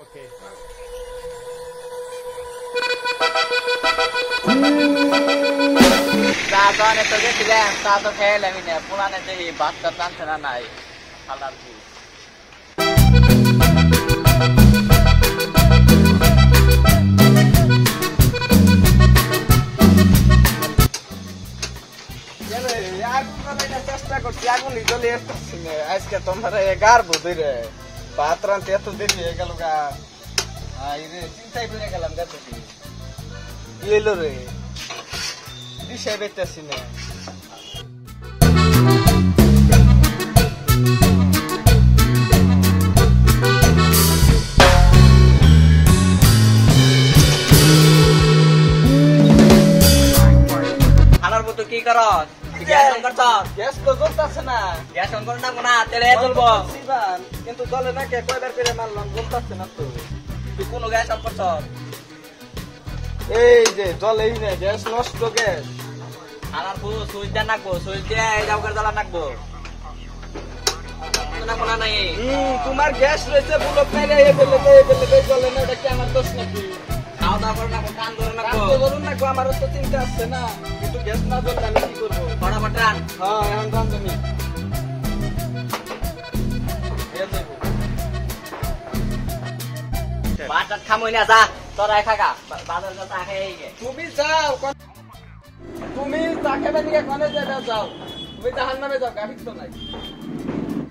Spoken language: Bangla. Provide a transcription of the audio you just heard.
ওকে চা দোকানে তো গেছিলাম, চা তো খেলাম না, পুরানে দেখি বাচ্চা টানছে না নাই খালার কি চেষ্টা করছি, আগুনই জ্বলে আসতেছি না। আজকে তোমার গারবো ধরে ভাত রান্তে এত দেরি হয়ে গেল গা, চিন্তাই করে গেলাম গাছি এলো রে, দিশাই বেঁচতেছি না। খানার মতো কি করস? গ্যাস তো জ্বলতেছে না। গ্যাস অন করে না, তেলে জ্বলবো কিন্তু জ্বলে না কে, কয়বার করে মারলাম জ্বলতেছে না তো। তুই কোন গ্যাস অন করছ? এই যে জ্বলেই না, গ্যাস নষ্ট গ্যাস। খানার পুরো সুইচ দিয়ে নাকবো, সুইচ দিয়ে এই যাও করে জ্বালা নাকবো। তোমার গ্যাস রয়েছে বুলক নাই রে, জ্বলে না, এটা কি আমার দোষ নাকি? খাওয়া দাওয়া করে নাকবো, কান ধরে নাকবো, ধরুন নাকবো, আমারও তো চিন্তা আসছে না, কিন্তু গ্যাস না জ্বললে আমি কি করবো? ফটাফট রান। হ্যাঁ এখন রান তুমি। ভাত খামই না, যা তোরাই খাগা, বাজার যা চা খেয়ে গে। তুমি যাও, তুমি চা খাবে নিয়ে কনে যাও, তুমি জাহান্নামে যাও, গাড়ি তো নাই।